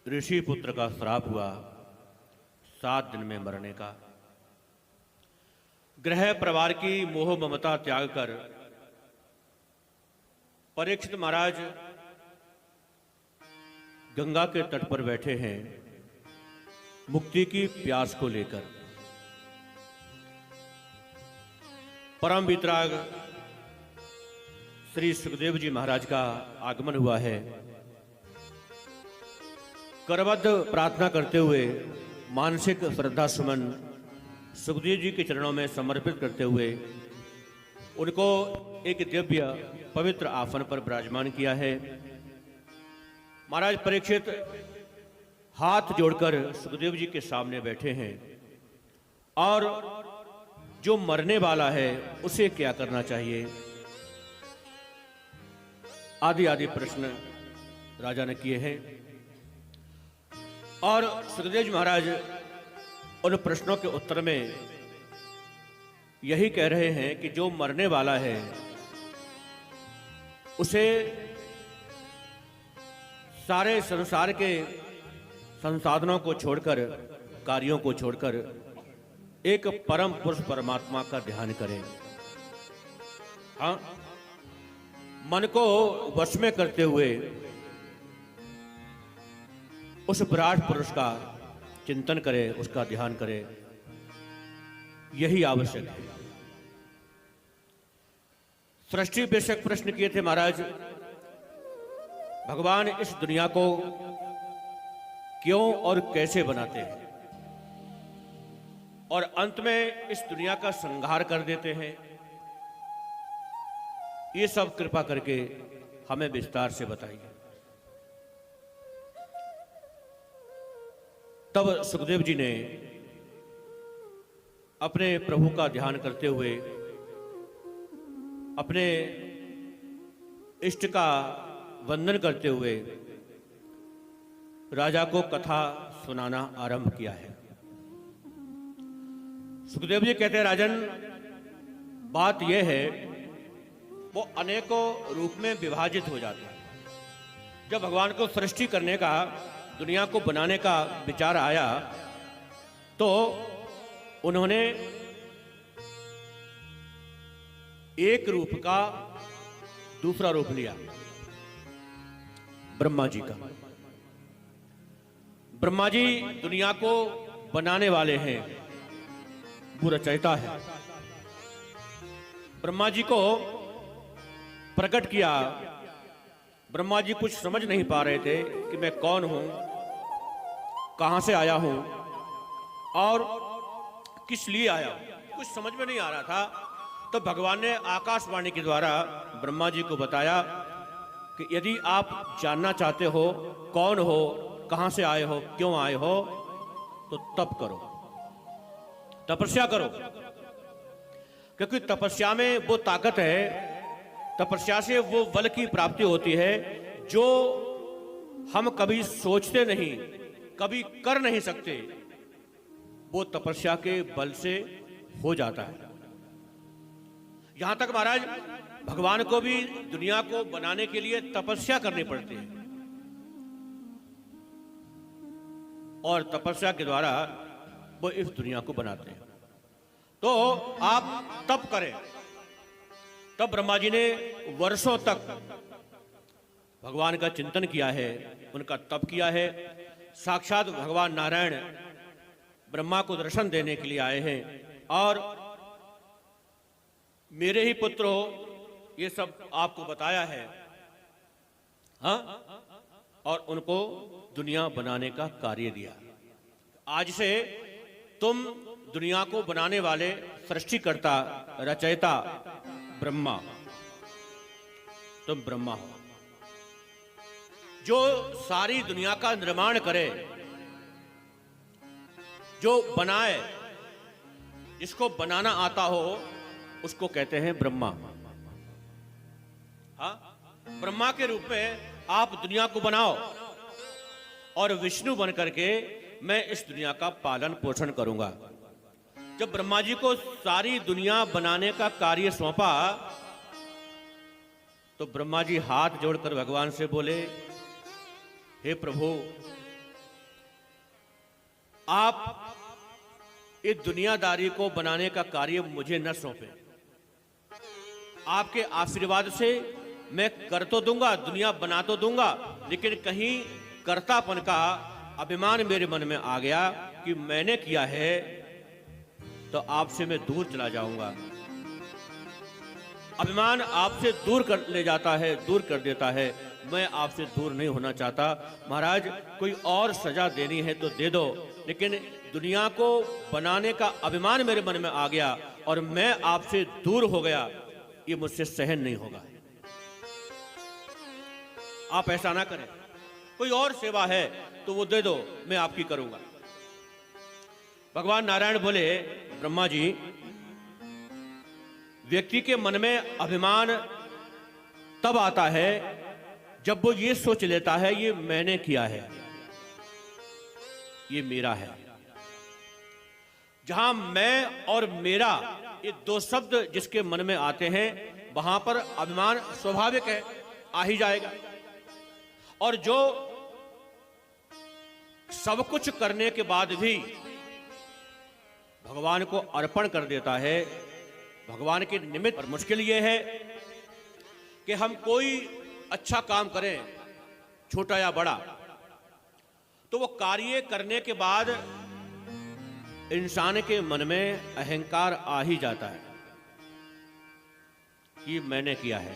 ऋषि पुत्र का श्राप हुआ 7 दिन में मरने का। गृह परिवार की मोह ममता त्याग कर परीक्षित महाराज गंगा के तट पर बैठे हैं मुक्ति की प्यास को लेकर। परम वितराग श्री सुखदेव जी महाराज का आगमन हुआ है। करबद्ध प्रार्थना करते हुए मानसिक श्रद्धा सुमन सुखदेव जी के चरणों में समर्पित करते हुए उनको एक दिव्य पवित्र आसन पर विराजमान किया है। महाराज परीक्षित हाथ जोड़कर सुखदेव जी के सामने बैठे हैं और जो मरने वाला है उसे क्या करना चाहिए, आदि आदि प्रश्न राजा ने किए हैं। और सुखदेव जी महाराज उन प्रश्नों के उत्तर में यही कह रहे हैं कि जो मरने वाला है उसे सारे संसार के संसाधनों को छोड़कर, कार्यों को छोड़कर एक परम पुरुष परमात्मा का ध्यान करें। हाँ, मन को वश में करते हुए उस विराट पुरुष का चिंतन करे, उसका ध्यान करे, यही आवश्यक है। सृष्टि बेशक प्रश्न किए थे महाराज, भगवान इस दुनिया को क्यों और कैसे बनाते हैं और अंत में इस दुनिया का संहार कर देते हैं, ये सब कृपा करके हमें विस्तार से बताइए। तब सुखदेव जी ने अपने प्रभु का ध्यान करते हुए अपने इष्ट का वंदन करते हुए राजा को कथा सुनाना आरंभ किया है। सुखदेव जी कहते हैं, राजन, बात यह है वो अनेकों रूप में विभाजित हो जाता है। जब भगवान को सृष्टि करने का, दुनिया को बनाने का विचार आया तो उन्होंने एक रूप का दूसरा रूप लिया, ब्रह्मा जी का। ब्रह्मा जी दुनिया को बनाने वाले हैं, वो रचयिता है। ब्रह्मा जी को प्रकट किया। ब्रह्मा जी कुछ समझ नहीं पा रहे थे कि मैं कौन हूं, कहां से आया हूं और किस लिए आया हूं, कुछ समझ में नहीं आ रहा था। तो भगवान ने आकाशवाणी के द्वारा ब्रह्मा जी को बताया कि यदि आप जानना चाहते हो कौन हो, कहां से आए हो, क्यों आए हो, तो तप करो, तपस्या करो, क्योंकि तपस्या में वो ताकत है, तपस्या से वो बल की प्राप्ति होती है जो हम कभी सोचते नहीं, कभी कर नहीं सकते, वो तपस्या के बल से हो जाता है। यहां तक महाराज भगवान को भी दुनिया को बनाने के लिए तपस्या करनी पड़ती है और तपस्या के द्वारा वो इस दुनिया को बनाते हैं। तो आप तप करें। तब ब्रह्मा जी ने वर्षों तक भगवान का चिंतन किया है, उनका तप किया है। साक्षात भगवान नारायण ब्रह्मा को दर्शन देने के लिए आए हैं और मेरे ही पुत्र हो, ये सब आपको बताया है। हाँ, और उनको दुनिया बनाने का कार्य दिया। आज से तुम दुनिया को बनाने वाले सृष्टिकर्ता, रचयिता ब्रह्मा, तुम ब्रह्मा हो जो सारी दुनिया का निर्माण करे, जो बनाए, जिसको बनाना आता हो उसको कहते हैं ब्रह्मा। हाँ, ब्रह्मा के रूप में आप दुनिया को बनाओ और विष्णु बन करके मैं इस दुनिया का पालन पोषण करूंगा। जब ब्रह्मा जी को सारी दुनिया बनाने का कार्य सौंपा तो ब्रह्मा जी हाथ जोड़कर भगवान से बोले, हे प्रभु, आप इस दुनियादारी को बनाने का कार्य मुझे न सौंपे। आपके आशीर्वाद से मैं कर तो दूंगा, दुनिया बना तो दूंगा, लेकिन कहीं कर्तापन का अभिमान मेरे मन में आ गया कि मैंने किया है, तो आपसे मैं दूर चला जाऊंगा। अभिमान आपसे दूर कर ले जाता है, दूर कर देता है। मैं आपसे दूर नहीं होना चाहता। महाराज, कोई और सजा देनी है तो दे दो, लेकिन दुनिया को बनाने का अभिमान मेरे मन में आ गया और मैं आपसे दूर हो गया, ये मुझसे सहन नहीं होगा। आप ऐसा ना करें, कोई और सेवा है तो वो दे दो, मैं आपकी करूंगा। भगवान नारायण बोले, ब्रह्मा जी, व्यक्ति के मन में अभिमान तब आता है जब वो ये सोच लेता है ये मैंने किया है, ये मेरा है। जहां मैं और मेरा ये दो शब्द जिसके मन में आते हैं, वहां पर अभिमान स्वाभाविक है, आ ही जाएगा। और जो सब कुछ करने के बाद भी भगवान को अर्पण कर देता है, भगवान के निमित्त। और मुश्किल यह है कि हम कोई अच्छा काम करें, छोटा या बड़ा, तो वो कार्य करने के बाद इंसान के मन में अहंकार आ ही जाता है कि मैंने किया है।